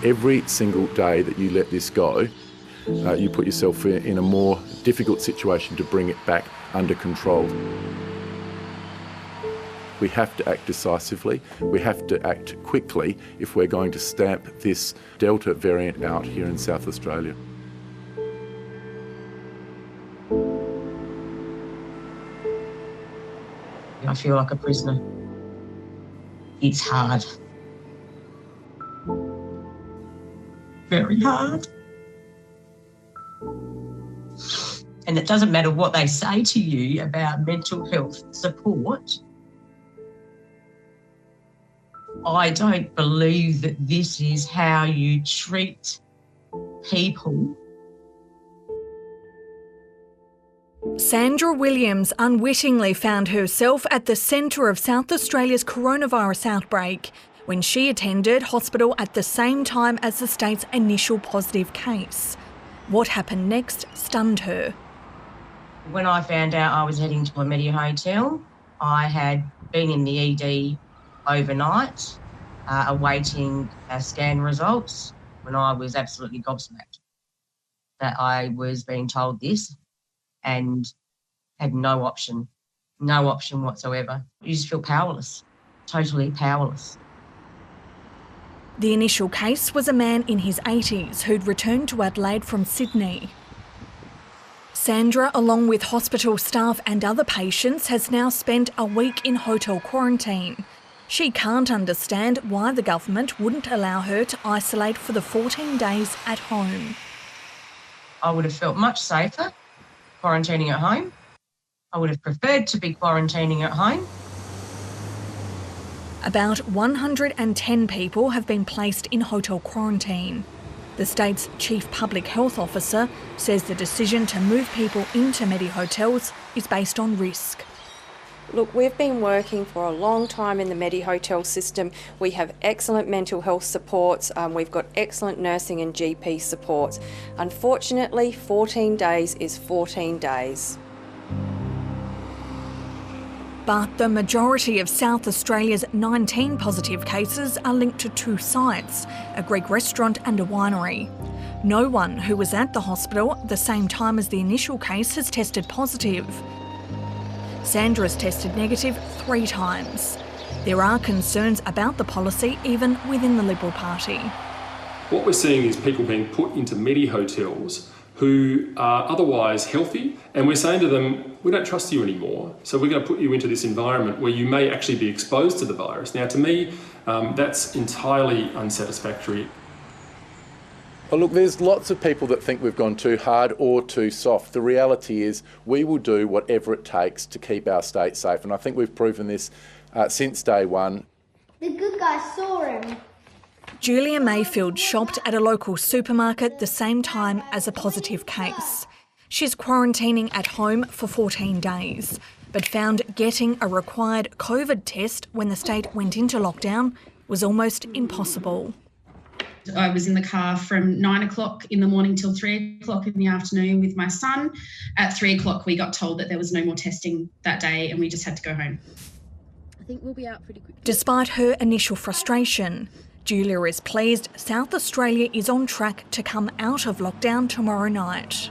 Every single day that you let this go, you put yourself in a more difficult situation to bring it back under control. We have to act decisively, we have to act quickly if we're going to stamp this Delta variant out here in South Australia. I feel like a prisoner. It's hard. Very hard. And it doesn't matter what they say to you about mental health support. I don't believe that this is how you treat people. Sandra Williams unwittingly found herself at the centre of South Australia's coronavirus outbreak when she attended hospital at the same time as the state's initial positive case. What happened next stunned her. When I found out I was heading to a Medi hotel, I had been in the ED overnight, awaiting scan results, when I was absolutely gobsmacked that I was being told this and had no option whatsoever. You just feel powerless, totally powerless. The initial case was a man in his 80s who'd returned to Adelaide from Sydney. Sandra, along with hospital staff and other patients, has now spent a week in hotel quarantine. She can't understand why the government wouldn't allow her to isolate for the 14 days at home. I would have felt much safer quarantining at home. I would have preferred to be quarantining at home. About 110 people have been placed in hotel quarantine. The state's chief public health officer says the decision to move people into Medi hotels is based on risk. Look, we've been working for a long time in the Medi hotel system. We have excellent mental health supports. We've got excellent nursing and GP supports. Unfortunately, 14 days is 14 days. But the majority of South Australia's 19 positive cases are linked to two sites, a Greek restaurant and a winery. No one who was at the hospital at the same time as the initial case has tested positive. Sandra's tested negative 3 times. There are concerns about the policy even within the Liberal Party. What we're seeing is people being put into Medi hotels who are otherwise healthy, and we're saying to them, we don't trust you anymore, so we're going to put you into this environment where you may actually be exposed to the virus. Now, to me, that's entirely unsatisfactory. Well, look, there's lots of people that think we've gone too hard or too soft. The reality is we will do whatever it takes to keep our state safe, and I think we've proven this since day one. The good guys saw him. Julia Mayfield shopped at a local supermarket the same time as a positive case. She's quarantining at home for 14 days, but found getting a required COVID test when the state went into lockdown was almost impossible. I was in the car from 9 o'clock in the morning till 3 o'clock in the afternoon with my son. At 3 o'clock, we got told that there was no more testing that day and we just had to go home. I think we'll be out pretty quickly. Despite her initial frustration, Julia is pleased South Australia is on track to come out of lockdown tomorrow night.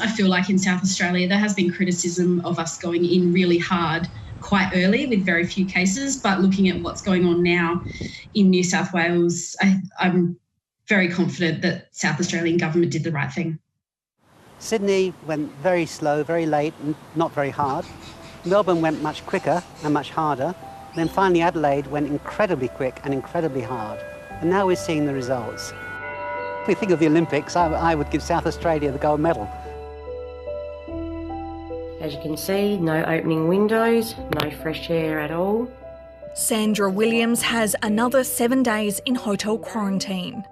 I feel like in South Australia there has been criticism of us going in really hard quite early with very few cases, but looking at what's going on now in New South Wales, I'm very confident that South Australian government did the right thing. Sydney went very slow, very late and not very hard. Melbourne went much quicker and much harder. Then finally Adelaide went incredibly quick and incredibly hard. And now we're seeing the results. If we think of the Olympics, I would give South Australia the gold medal. As you can see, no opening windows, no fresh air at all. Sandra Williams has another 7 days in hotel quarantine.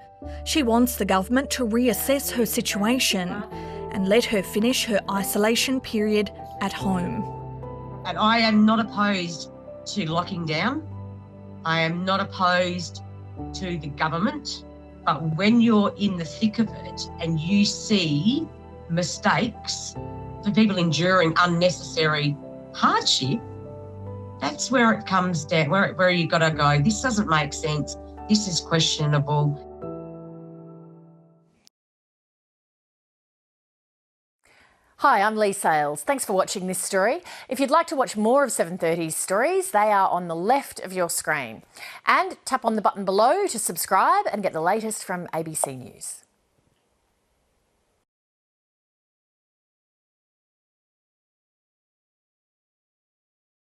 She wants the government to reassess her situation and let her finish her isolation period at home. And I am not opposed to locking down. I am not opposed to the government. But when you're in the thick of it and you see mistakes, for people enduring unnecessary hardship, that's where it comes down, where you got to go, this doesn't make sense, this is questionable. Hi, I'm Lee Sales. Thanks for watching this story. If you'd like to watch more of 7:30's stories, they are on the left of your screen. And tap on the button below to subscribe and get the latest from ABC News.